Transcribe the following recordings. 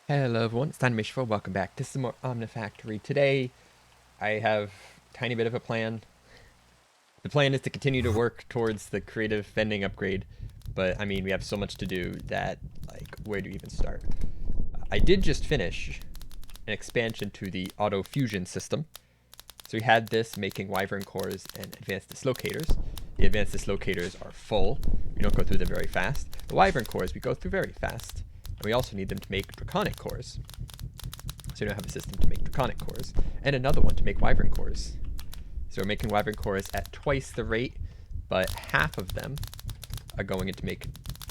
Hello everyone, it's Mishful. Welcome back to some more Omnifactory. Today, I have a tiny bit of a plan. The plan is to continue to work towards the creative vending upgrade, but I mean, we have so much to do that, like, where do we even start? I did just finish an expansion to the auto fusion system. So we had this making wyvern cores and advanced dislocators. The advanced dislocators are full. We don't go through them very fast. The wyvern cores we go through very fast. And we also need them to make draconic cores. So we now have a system to make draconic cores. And another one to make wyvern cores. So we're making wyvern cores at twice the rate, but half of them are going into make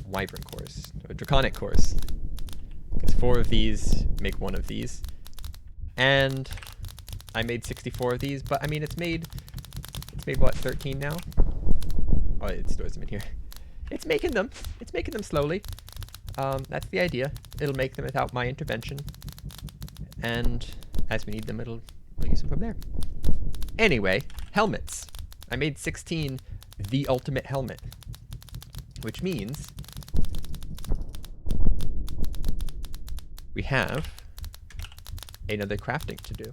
wyvern cores, or draconic cores. Because 4 of these make 1 of these. And I made 64 of these, but I mean, it's made what, 13 now? Oh, it stores them in here. It's making them slowly. That's the idea. It'll make them without my intervention. And as we need them, we'll use them from there. Anyway, helmets. I made 16 the ultimate helmet, which means we have another crafting to do.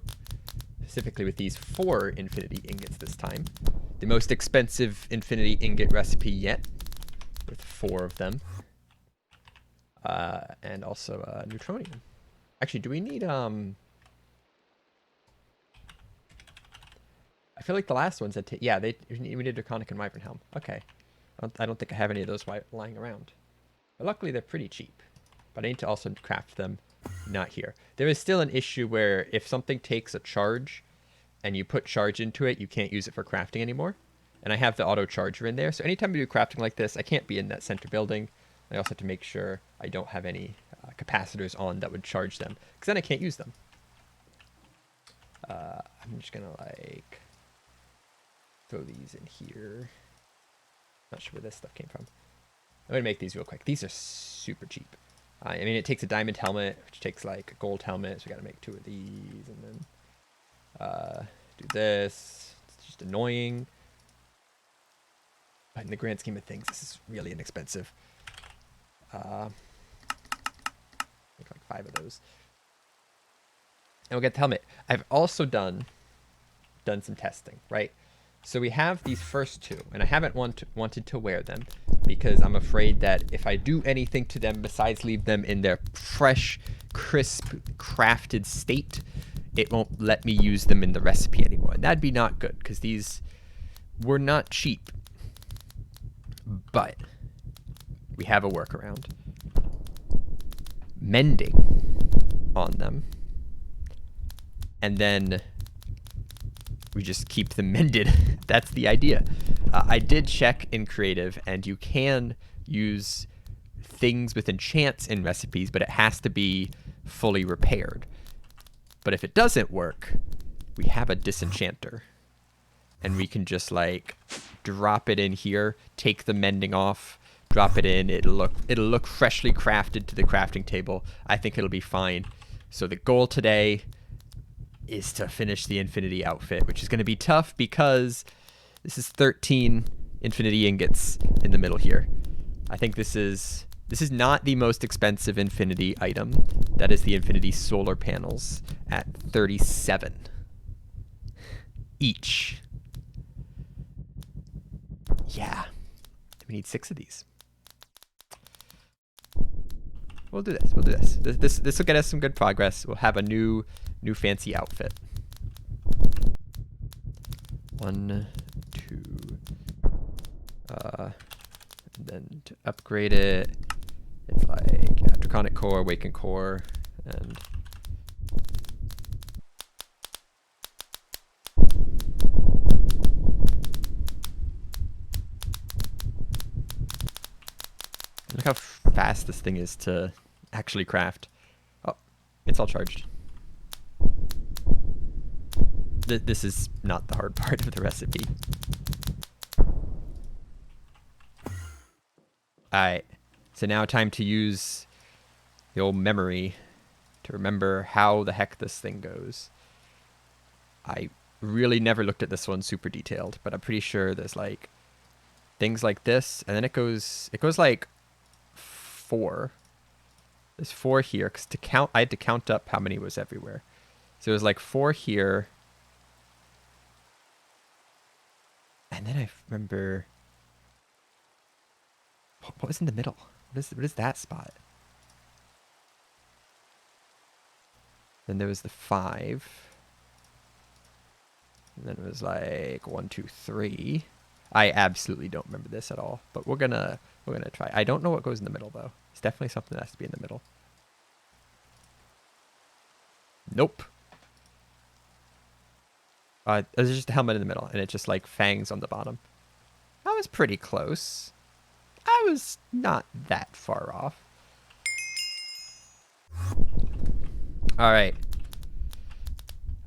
Specifically with these 4 infinity ingots this time. The most expensive infinity ingot recipe yet, with 4 of them. And also neutronium. Actually, do we need I feel like the last ones that yeah, we need draconic and wyvern helm. Okay, I don't think I have any of those lying around. But luckily they're pretty cheap. But I need to also craft them. Not here. There is still an issue where if something takes a charge and you put charge into it, you can't use it for crafting anymore. And I have the auto charger in there, so anytime we do crafting like this, I can't be in that center building. I also have to make sure I don't have any capacitors on that would charge them, because then I can't use them. I'm just gonna like throw these in here. Not sure where this stuff came from. I'm gonna make these real quick. These are super cheap. I mean, it takes a diamond helmet, which takes like a gold helmet, so we gotta make 2 of these, and then do this. It's just annoying. But in the grand scheme of things, this is really inexpensive. Make like 5 of those. And we'll get the helmet. I've also done some testing, right? So we have these first 2, and I haven't wanted to wear them because I'm afraid that if I do anything to them besides leave them in their fresh, crisp, crafted state, it won't let me use them in the recipe anymore. And that'd be not good because these were not cheap. But we have a workaround. Mending on them. And then we just keep them mended. That's the idea. I did check in creative, and you can use things with enchants in recipes, but it has to be fully repaired. But if it doesn't work, we have a disenchanter. And we can just like drop it in here, take the mending off, drop it in. It'll look freshly crafted to the crafting table. I think it'll be fine. So the goal today is to finish the infinity outfit, which is going to be tough because this is 13 infinity ingots in the middle here. I think this is not the most expensive infinity item. That is the infinity solar panels at 37 each. Yeah, we need 6 of these. We'll do this. This will get us some good progress. We'll have a new fancy outfit. 1, 2. And then to upgrade it, it's like draconic core, awakened core, and look how fast this thing is to actually craft. Oh, it's all charged. This is not the hard part of the recipe. Alright, so now time to use the old memory to remember how the heck this thing goes. I really never looked at this one super detailed, but I'm pretty sure there's like things like this, and then it goes like 4. There's 4 here, because to count, I had to count up how many was everywhere. So it was like 4 here. And then I remember... What was in the middle? What is that spot? Then there was the 5. And then it was like 1, 2, 3. I absolutely don't remember this at all, but we're gonna try. I don't know what goes in the middle though. It's definitely something that has to be in the middle. Nope. There's just a helmet in the middle, and it's just like fangs on the bottom. I was pretty close. I was not that far off. All right.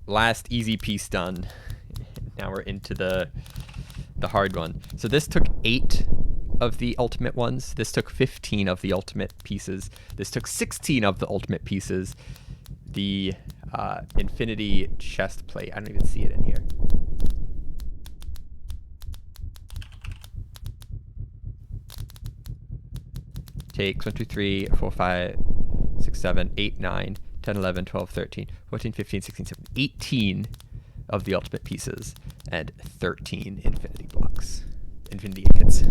Last easy piece done. Now we're into the hard one. So this took 8 of the ultimate ones. This took 15 of the ultimate pieces. This took 16 of the ultimate pieces. The infinity chest plate. I don't even see it in here. Takes 1, 2, 3, 4, 5, 6, 7, 8, 9, 10, 11, 12, 13, 14, 15, 16, 17, 18 of the ultimate pieces, and 13 infinity blocks. Infinity ingots.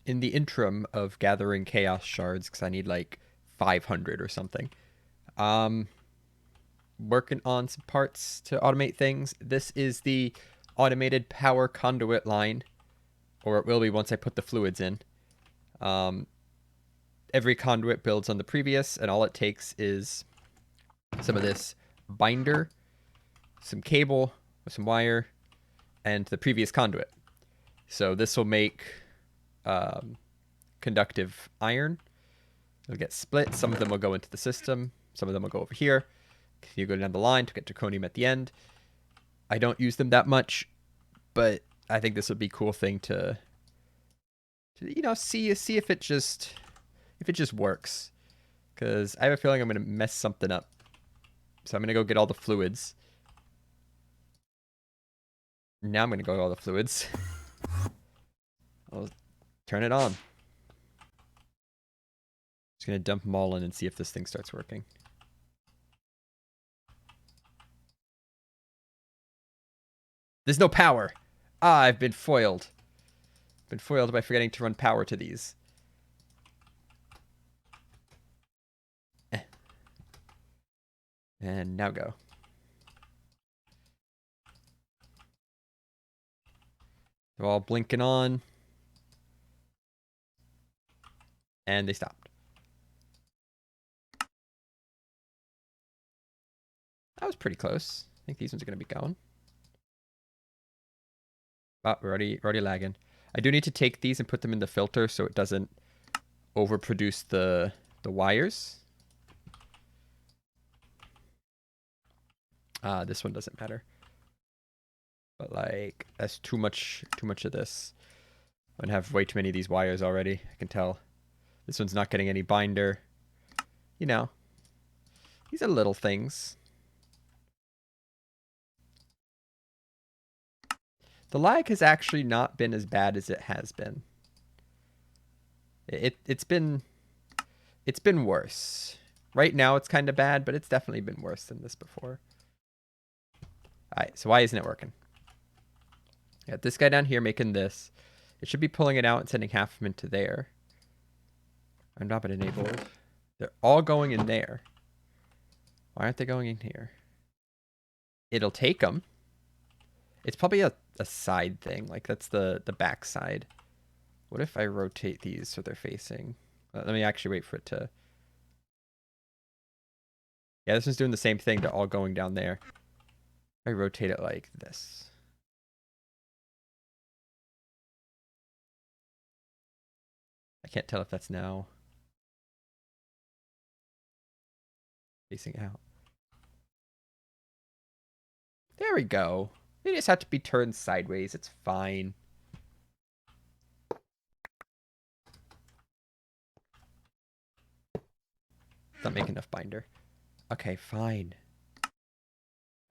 In the interim of gathering chaos shards, because I need like 500 or something, working on some parts to automate things. This is the automated power conduit line, or it will be once I put the fluids in. Every conduit builds on the previous, and all it takes is some of this binder, some cable with some wire, and the previous conduit. So this will make conductive iron. It'll get split. Some of them will go into the system. Some of them will go over here. You go down the line to get draconium at the end. I don't use them that much, but I think this would be a cool thing to you know, see if it just works. Because I have a feeling I'm gonna mess something up. So I'm gonna go get all the fluids. Now I'm gonna go get all the fluids. I'll turn it on. Just gonna dump them all in and see if this thing starts working. There's no power. Ah, I've been foiled. Been foiled by forgetting to run power to these. And now go. They're all blinking on. And they stopped. That was pretty close. I think these ones are going to be going. Oh, we're already lagging. I do need to take these and put them in the filter so it doesn't overproduce the wires. This one doesn't matter. But like, that's too much of this. I'm gonna have way too many of these wires already. I can tell. This one's not getting any binder. You know, these are little things. The lag has actually not been as bad as it has been. It's been worse. Right now it's kind of bad, but it's definitely been worse than this before. Alright, so why isn't it working? Got this guy down here making this. It should be pulling it out and sending half of them into there. I'm not been enabled. They're all going in there. Why aren't they going in here? It'll take them. It's probably a side thing. Like, that's the back side. What if I rotate these so they're facing? Let me actually wait for it to... Yeah, this one's doing the same thing. They're all going down there. I rotate it like this. I can't tell if that's now facing out. There we go. They just have to be turned sideways. It's fine. Not making enough binder. Okay, fine.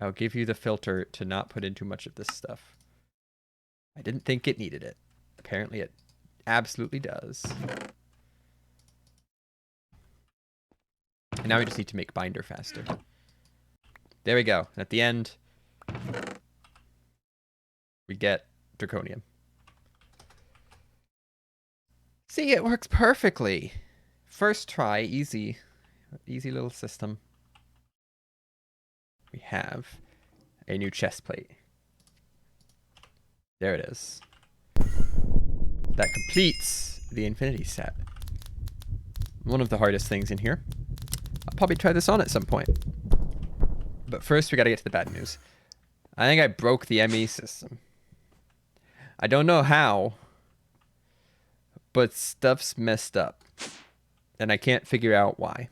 I'll give you the filter to not put in too much of this stuff. I didn't think it needed it. Apparently it absolutely does. And now we just need to make binder faster. There we go. At the end, we get draconium. See, it works perfectly. First try, easy. Easy little system. We have a new chest plate. There it is. That completes the infinity set. One of the hardest things in here. I'll probably try this on at some point. But first, we got to get to the bad news. I think I broke the ME system. I don't know how, but stuff's messed up. And I can't figure out why.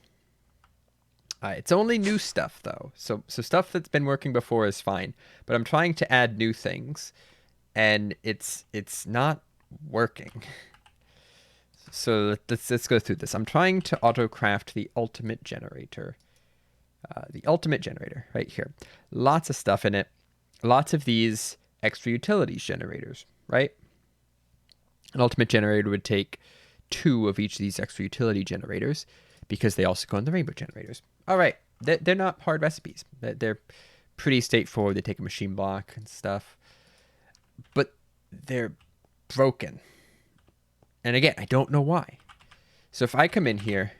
It's only new stuff, though. So stuff that's been working before is fine. But I'm trying to add new things. And it's not working. So let's go through this. I'm trying to auto-craft the ultimate generator. The ultimate generator, right here. Lots of stuff in it. Lots of these extra utilities generators, right? An ultimate generator would take 2 of each of these extra utility generators because they also go in the rainbow generators. All right, they're not hard recipes. They're pretty straightforward. They take a machine block and stuff. But they're broken. And again, I don't know why. So if I come in here,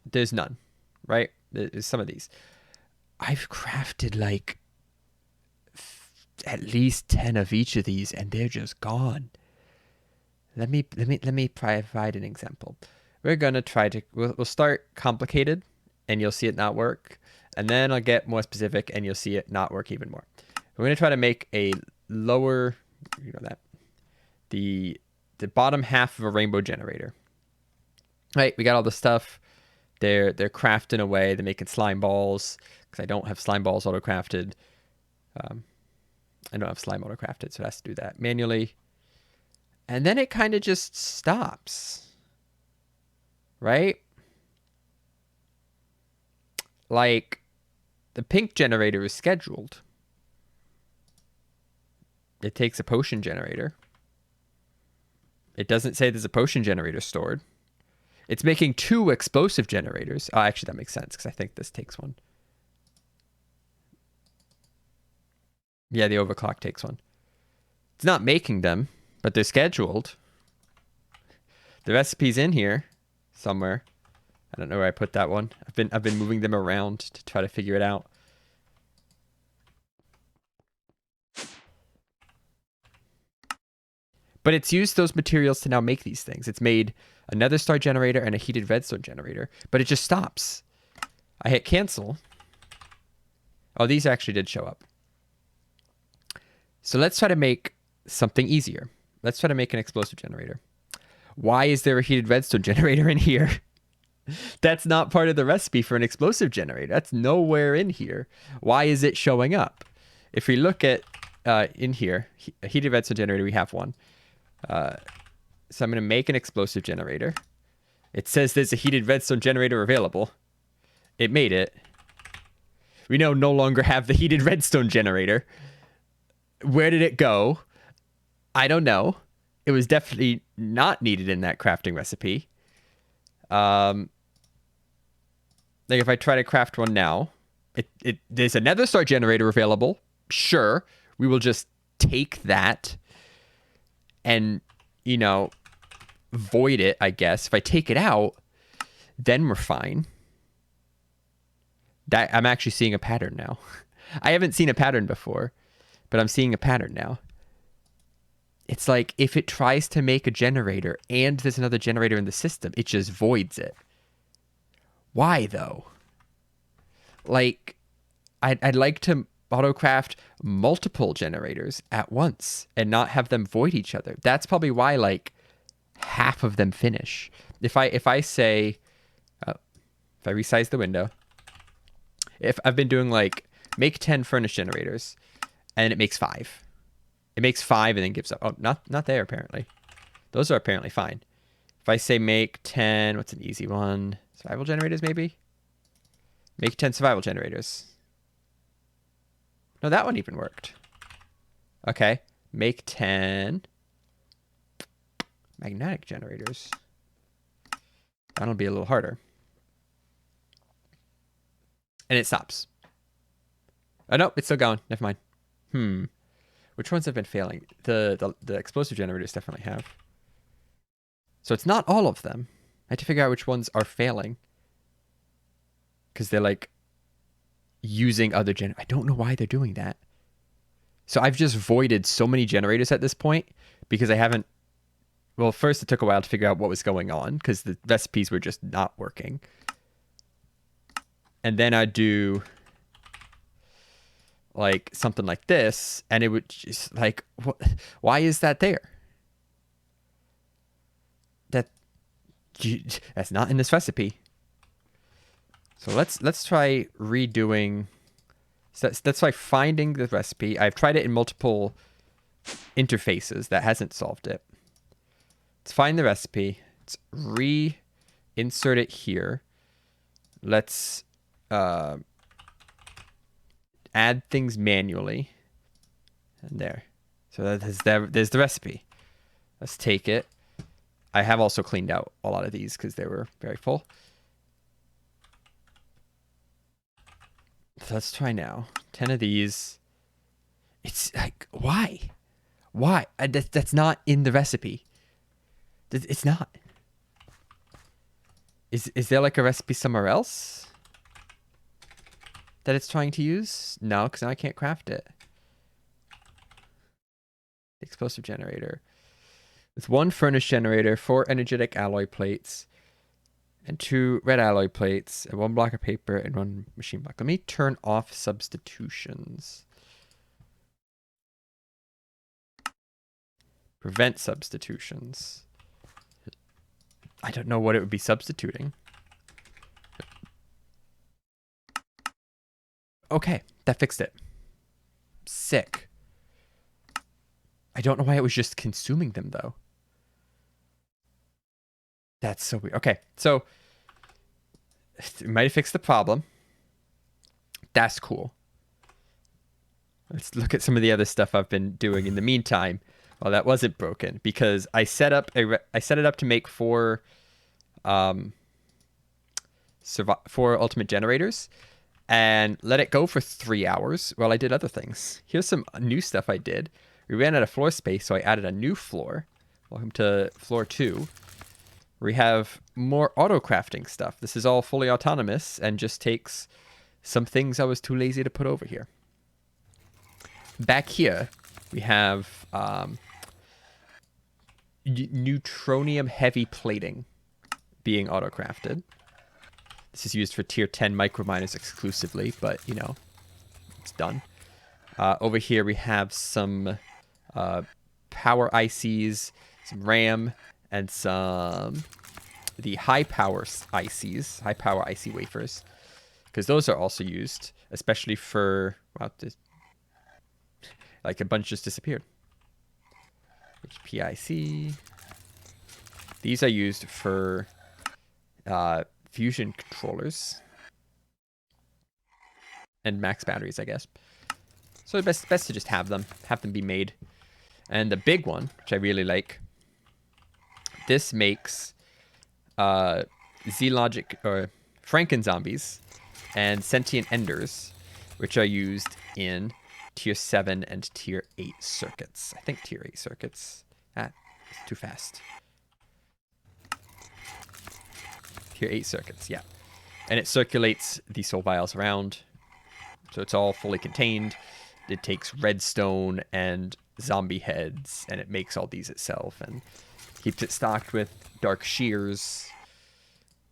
there's none, right? There's some of these. I've crafted like at least 10 of each of these, and they're just gone. Let me provide an example. We're gonna try to. We'll start complicated, and you'll see it not work, and then I'll get more specific, and you'll see it not work even more. We're gonna try to make a lower, the bottom half of a rainbow generator. Right, we got all the stuff. They're crafting away. They're making slime balls because I don't have slime balls auto crafted. I don't have slime auto crafted, so it has to do that manually. And then it kind of just stops, right? Like the pink generator is scheduled. It takes a potion generator. It doesn't say there's a potion generator stored. It's making 2 explosive generators. Oh, actually, that makes sense because I think this takes one. Yeah, the overclock takes one. It's not making them, but they're scheduled. The recipe's in here somewhere. I don't know where I put that one. I've been moving them around to try to figure it out. But it's used those materials to now make these things. It's made a nether star generator and a heated redstone generator, but it just stops. I hit cancel. Oh, these actually did show up. So let's try to make something easier. Let's try to make an explosive generator. Why is there a heated redstone generator in here? That's not part of the recipe for an explosive generator. That's nowhere in here. Why is it showing up? If we look at in here, a heated redstone generator, we have one. So I'm going to make an explosive generator. It says there's a heated redstone generator available. It made it. We now no longer have the heated redstone generator. Where did it go? I don't know. It was definitely not needed in that crafting recipe. Like if I try to craft one now, there's a nether star generator available. Sure, we will just take that and, void it, I guess. If I take it out, then we're fine. I'm actually seeing a pattern now. I haven't seen a pattern before, but I'm seeing a pattern now. It's like if it tries to make a generator and there's another generator in the system, it just voids it. Why, though? Like, I'd like to autocraft multiple generators at once and not have them void each other. That's probably why, like, half of them finish. If I say, if I resize the window, if I've been doing, like, make 10 furnace generators, and it makes 5. It makes 5 and then gives up. Oh, not there, apparently. Those are apparently fine. If I say make 10, what's an easy one? Survival generators, maybe? Make 10 survival generators. No, that one even worked. Okay. Make 10 magnetic generators. That'll be a little harder. And it stops. Oh, no, it's still going. Never mind. Which ones have been failing? The explosive generators definitely have. So it's not all of them. I have to figure out which ones are failing. Because they're like using other I don't know why they're doing that. So I've just voided so many generators at this point because I haven't... Well, first it took a while to figure out what was going on because the recipes were just not working. And then I'd do like something like this, and it would just like, what? Why is that there? That's not in this recipe. So let's try redoing. So let's try finding the recipe. I've tried it in multiple interfaces. That hasn't solved it. Let's find the recipe. Let's reinsert it here. Let's add things manually. And there. So there's the recipe. Let's take it. I have also cleaned out a lot of these because they were very full. So let's try now. 10 of these. It's like, why? Why? That's not in the recipe. It's not. Is there like a recipe somewhere else that it's trying to use? No, because now I can't craft it. Explosive generator. With 1 furnace generator, 4 energetic alloy plates, and 2 red alloy plates, and 1 block of paper, and 1 machine block. Let me turn off substitutions. Prevent substitutions. I don't know what it would be substituting. Okay, that fixed it. Sick. I don't know why it was just consuming them, though. That's so weird. Okay, so it might have fixed the problem. That's cool. Let's look at some of the other stuff I've been doing in the meantime. Well, that wasn't broken because I set up I set it up to make 4 ultimate generators and let it go for 3 hours while I did other things. Here's some new stuff I did. We ran out of floor space, so I added a new floor. Welcome to floor 2. We have more auto crafting stuff. This is all fully autonomous and just takes some things I was too lazy to put over here. Back here, we have neutronium heavy plating being auto crafted. This is used for tier 10 microminers exclusively, but you know, it's done. Over here we have some power ICs, some RAM, and some the high power ICs, high power IC wafers, because those are also used, especially for, wow, like a bunch just disappeared. HPIC. These are used for fusion controllers and max batteries, I guess. So best to just have them be made. And the big one, which I really like, this makes Z-Logic or Franken zombies and sentient enders, which are used in tier 7 and tier 8 circuits. I think tier 8 circuits. Ah, it's too fast. Tier 8 circuits, yeah. And it circulates the soul vials around. So it's all fully contained. It takes redstone and zombie heads, and it makes all these itself, and keeps it stocked with dark shears.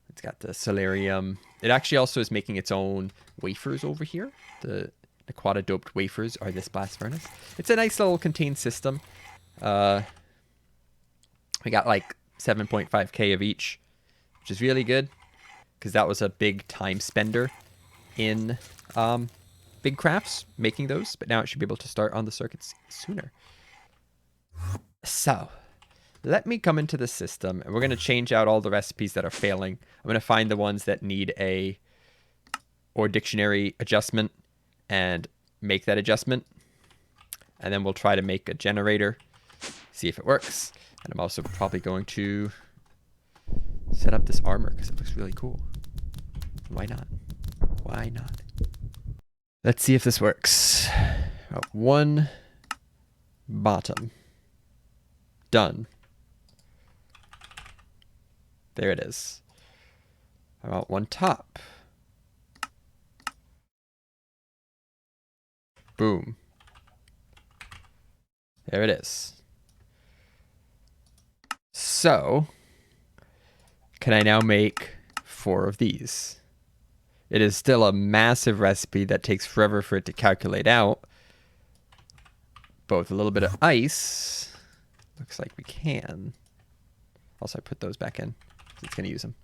It's got the solarium. It actually also is making its own wafers over here. The quad-doped wafers are this blast furnace. It's a nice little contained system. We got like 7.5k of each, which is really good, because that was a big time spender in big crafts, making those, but now it should be able to start on the circuits sooner. So, let me come into the system, and we're going to change out all the recipes that are failing. I'm going to find the ones that need a or dictionary adjustment and make that adjustment. And then we'll try to make a generator, see if it works. And I'm also probably going to set up this armor because it looks really cool. Why not? Why not? Let's see if this works. One bottom. Done. There it is. How about one top? Boom. There it is. So, can I now make 4 of these? It is still a massive recipe that takes forever for it to calculate out. But with a little bit of ice, looks like we can. Also, I put those back in. It's going to use them.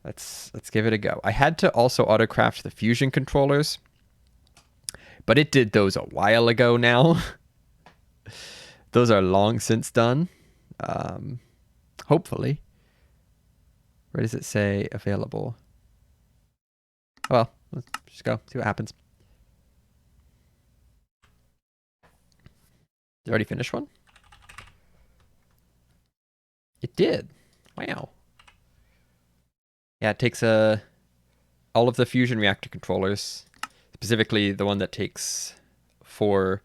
Let's give it a go. I had to also autocraft the fusion controllers, but it did those a while ago now. Those are long since done. Hopefully. Where does it say available? Well, let's just go see what happens. Did you already finish one? It did. Wow. Yeah, it takes all of the fusion reactor controllers, specifically the one that takes 4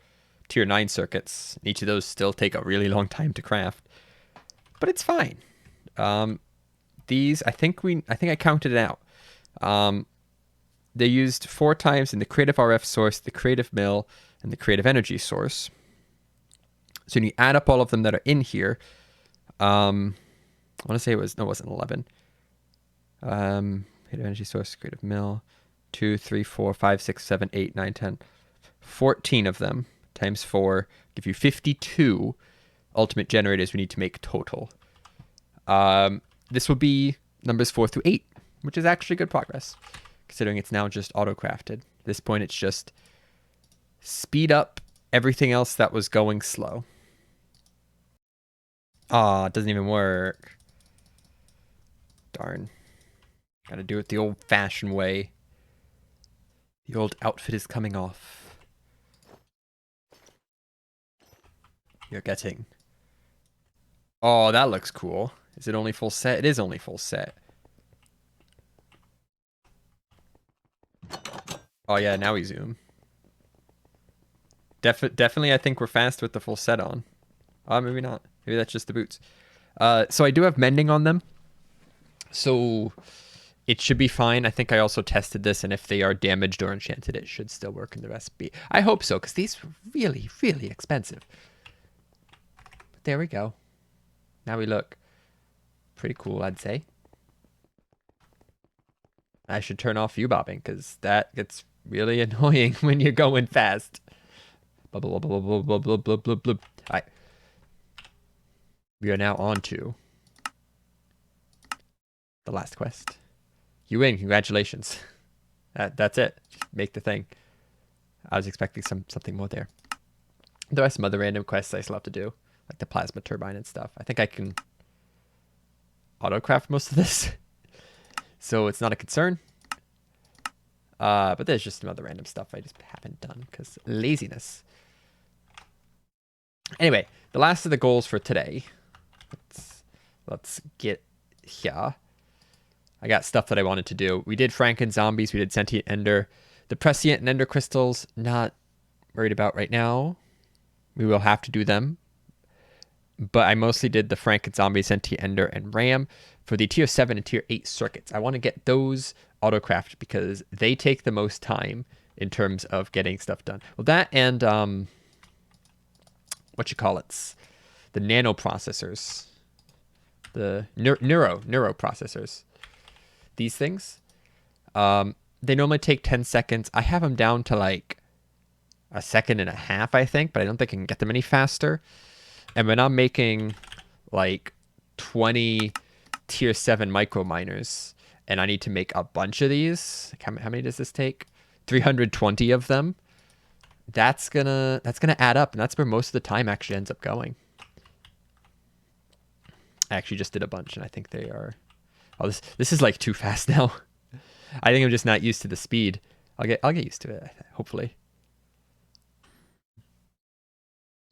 tier 9 circuits. Each of those still take a really long time to craft, but it's fine. These, I think I counted it out. They used 4 times in the creative RF source, the creative mill, and the creative energy source. So when you add up all of them that are in here, I want to say it wasn't 11. Creative energy source, creative mill, 2, 3, 4, 5, 6, 7, 8, 9, 10, 14 of them times 4 give you 52 ultimate generators we need to make total. This will be numbers 4 through 8, which is actually good progress, considering it's now just auto-crafted. At this point, it's just speed up everything else that was going slow. Aw, it doesn't even work. Darn. Gotta do it the old-fashioned way. The old outfit is coming off. You're getting... Oh, that looks cool. Is it only full set? It is only full set. Oh yeah, now we zoom. Definitely, I think we're fast with the full set on. Oh, maybe not. Maybe that's just the boots. So I do have mending on them. So it should be fine. I think I also tested this, and if they are damaged or enchanted, it should still work in the recipe. I hope so, because these were really, really expensive. But there we go. Now we look pretty cool, I'd say. I should turn off U-bobbing, because that gets really annoying when you're going fast. Blah, blah, blah, blah, blah, blah, blah, blah, blah. All right. We are now on to the last quest. You win. Congratulations. That's it. Just make the thing. I was expecting something more there. There are some other random quests I still have to do, like the plasma turbine and stuff. I think I can autocraft most of this, so it's not a concern. But there's just some other random stuff I just haven't done because laziness. Anyway, the last of the goals for today. Let's get here. I got stuff that I wanted to do. We did Franken zombies. We did sentient ender. The prescient and ender crystals, not worried about right now. We will have to do them. But I mostly did the Franken zombie, sentient ender, and ram for the tier 7 and tier 8 circuits. I want to get those autocrafted because they take the most time in terms of getting stuff done. Well, that and what you call it, the nano processors, the neuro processors. These things, they normally take 10 seconds. I have them down to like a second and a half, I think, but I don't think I can get them any faster. And when I'm making like 20 tier 7 micro miners, and I need to make a bunch of these, like how many does this take? 320 of them. That's gonna add up, and that's where most of the time actually ends up going. I actually just did a bunch, and I think they are. Oh, this is like too fast now. I think I'm just not used to the speed. I'll get used to it, hopefully.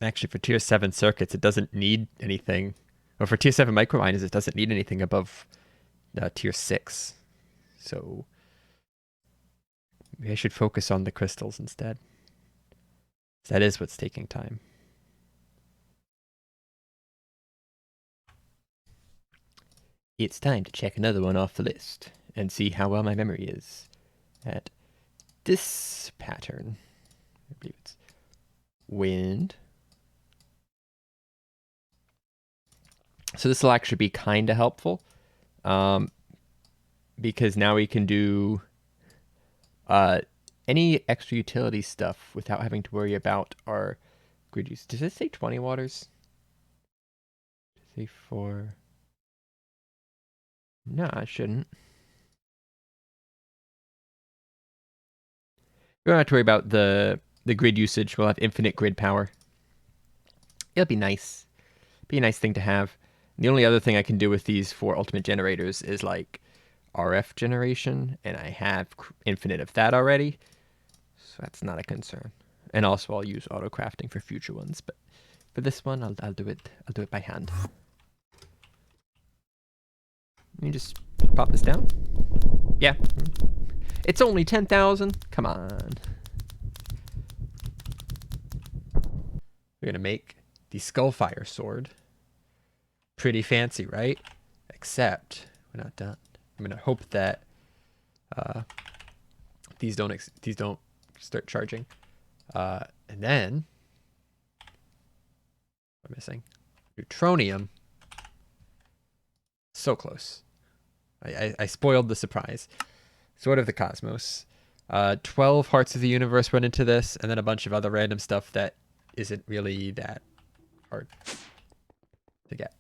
Actually, for tier 7 circuits, it doesn't need anything. Well, for tier 7 microminers, it doesn't need anything above tier 6. So maybe I should focus on the crystals instead. That is what's taking time. It's time to check another one off the list and see how well my memory is at this pattern. I believe it's wind. So this will actually be kind of helpful because now we can do any extra utility stuff without having to worry about our grid use. Does it say 20 waters? Does it say 4? No, it shouldn't. We don't have to worry about the grid usage. We'll have infinite grid power. It'll be nice. Be a nice thing to have. The only other thing I can do with these 4 ultimate generators is like RF generation, and I have infinite of that already, so that's not a concern. And also I'll use auto crafting for future ones, but for this one I'll do it by hand. Let me just pop this down. Yeah. It's only 10,000. Come on. We're gonna make the Skullfire sword. Pretty fancy, right? Except we're not done. I'm gonna hope that these don't start charging, and then what am I missing? Neutronium. So close. I spoiled the surprise. Sword of the Cosmos. 12 Hearts of the Universe went into this, and then a bunch of other random stuff that isn't really that hard to get.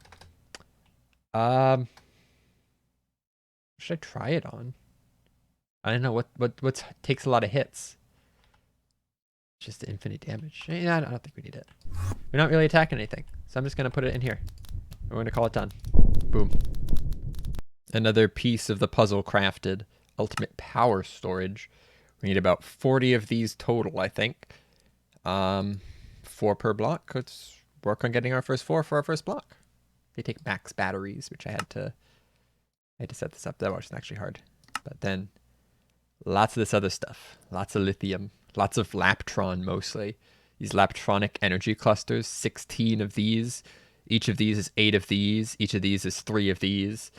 Should I try it on? I don't know what takes a lot of hits. Just infinite damage. Yeah, I don't think we need it. We're not really attacking anything, so I'm just gonna put it in here. We're gonna call it done. Boom. Another piece of the puzzle crafted. Ultimate power storage. We need about 40 of these total, I think. 4 per block. Let's work on getting our first 4 for our first block. They take max batteries, which I had to set this up. That wasn't actually hard. But then lots of this other stuff. Lots of lithium. Lots of Laptron mostly. These Laptronic energy clusters. 16 of these. Each of these is 8 of these. Each of these is 3 of these.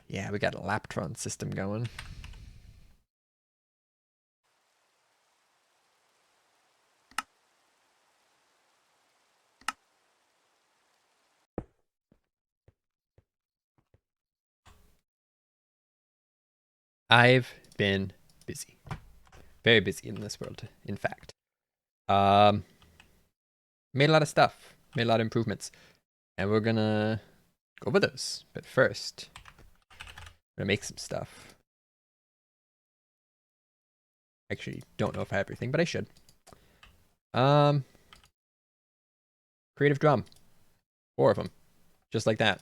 Yeah, we got a Laptron system going. I've been busy. Very busy in this world, in fact. Made a lot of stuff. Made a lot of improvements. And we're gonna go over those. But first, I'm gonna make some stuff. Actually, don't know if I have everything, but I should. Creative drum. 4 of them. Just like that.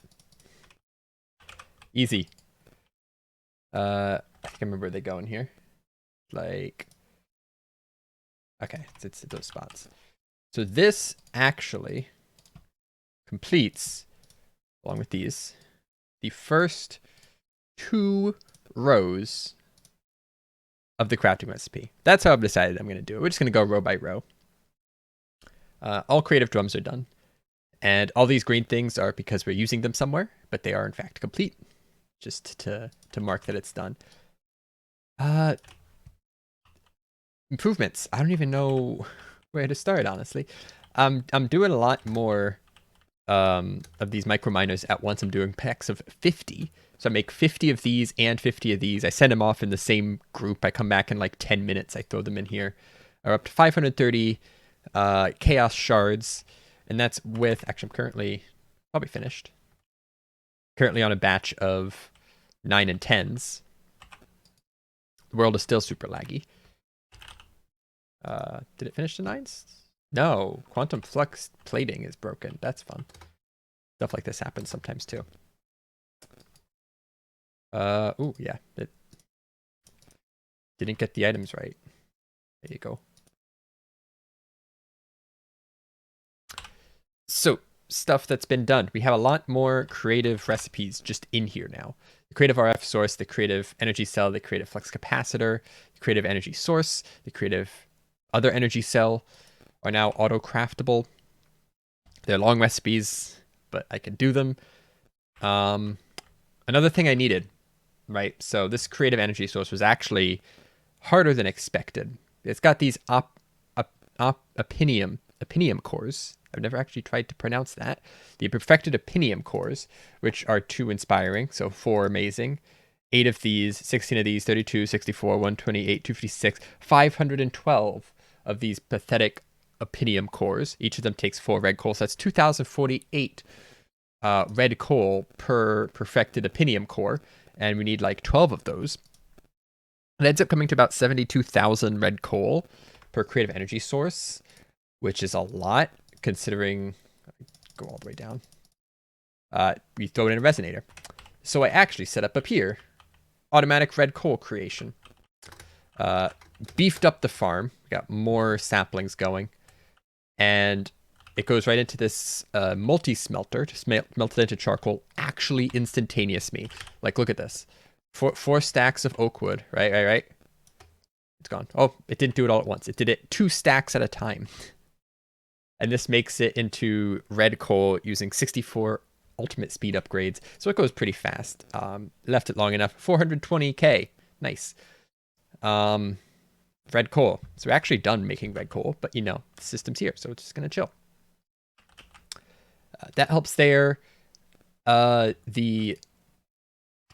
Easy. I think I remember where they go in here. Like, okay, it's those spots. So this actually completes, along with these, the first 2 rows of the crafting recipe. That's how I've decided I'm going to do it. We're just going to go row by row. All creative drums are done. And all these green things are because we're using them somewhere, but they are in fact complete. Just to mark that it's done. Improvements. I don't even know where to start, honestly. I'm doing a lot more of these micro miners at once. I'm doing packs of 50. So I make 50 of these and 50 of these. I send them off in the same group. I come back in like 10 minutes. I throw them in here. Are up to 530 chaos shards. And that's with, actually I'm currently probably finished. Currently on a batch of 9 and 10s. The world is still super laggy. Did it finish the 9s? No, quantum flux plating is broken. That's fun. Stuff like this happens sometimes too. Ooh, yeah. It didn't get the items right. There you go. So, stuff that's been done. We have a lot more creative recipes just in here now. The creative RF source, the creative energy cell, the creative flex capacitor, the creative energy source, the creative other energy cell are now auto-craftable. They're long recipes, but I can do them. Another thing I needed, right? So this creative energy source was actually harder than expected. It's got these opinium cores. I've never actually tried to pronounce that. The perfected opinium cores, which are 2 inspiring, so 4 amazing. 8 of these, 16 of these, 32, 64, 128, 256, 512 of these pathetic opinium cores. Each of them takes 4 red coal, so that's 2,048 red coal per perfected opinium core, and we need like 12 of those. It ends up coming to about 72,000 red coal per creative energy source, which is a lot considering, go all the way down, we throw it in a resonator. So I actually set up here, automatic red coal creation. Beefed up the farm, got more saplings going, and it goes right into this multi-smelter to melt it into charcoal, actually instantaneous me. Like, look at this. 4 stacks of oak wood, right? It's gone. Oh, it didn't do it all at once. It did it 2 stacks at a time. And this makes it into red coal using 64 ultimate speed upgrades. So it goes pretty fast. Left it long enough. 420k. Nice. Red coal. So we're actually done making red coal, but you know, the system's here, so it's just going to chill. That helps there. These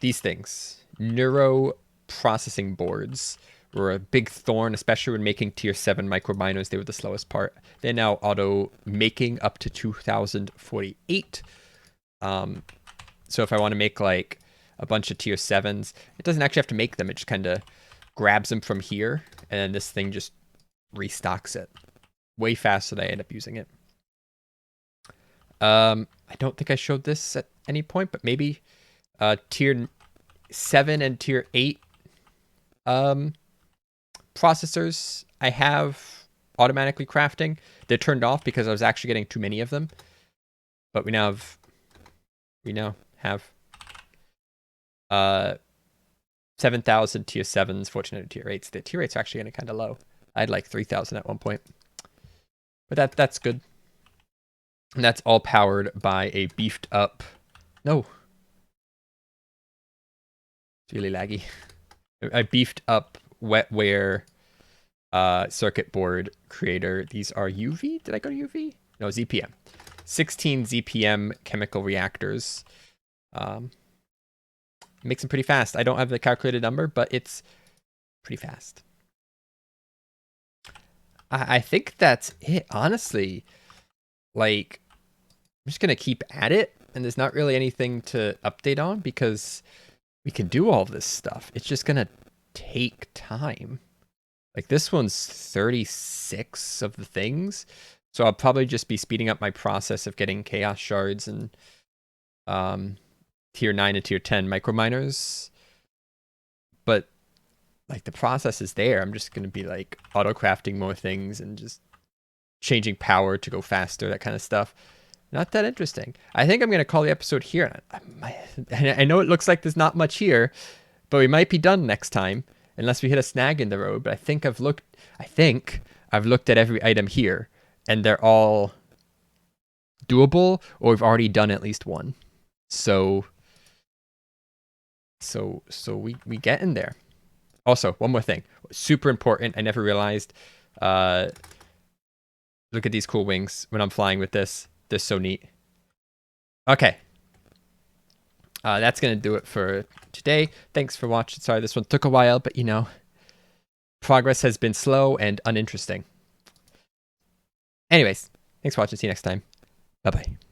things. Neuro processing boards were a big thorn, especially when making tier 7 microminers. They were the slowest part. They're now auto making up to 2,048. So if I want to make like a bunch of tier 7s, it doesn't actually have to make them. It just kind of grabs them from here, and then this thing just restocks it way faster than I end up using it. I don't think I showed this at any point, but maybe tier 7 and tier 8 processors I have automatically crafting. They're turned off because I was actually getting too many of them. But we now have 7,000 tier 7s, 1,400 tier 8s. The tier 8s are actually getting kind of low. I had like 3,000 at one point. But that's good. And that's all powered by a beefed up... No. It's really laggy. I beefed up wetware circuit board creator. These are UV? Did I go to UV? No, ZPM. 16 ZPM chemical reactors. Makes them pretty fast. I don't have the calculated number, but it's pretty fast. I think that's it, honestly. Like, I'm just going to keep at it, and there's not really anything to update on because we can do all this stuff. It's just going to take time. Like, this one's 36 of the things, so I'll probably just be speeding up my process of getting chaos shards and tier 9 and tier 10 microminers. But like, the process is there. I'm just going to be like auto crafting more things and just changing power to go faster, that kind of stuff. Not that interesting. I think I'm going to call the episode here. I know it looks like there's not much here, but we might be done next time unless we hit a snag in the road. But I think I've looked at every item here, and they're all doable, or we've already done at least one. So we get in there. Also, one more thing, super important. I never realized. Look at these cool wings when I'm flying with this. They're so neat. Okay. That's going to do it for today. Thanks for watching. Sorry, this one took a while, but you know, progress has been slow and uninteresting. Anyways, thanks for watching. See you next time. Bye-bye.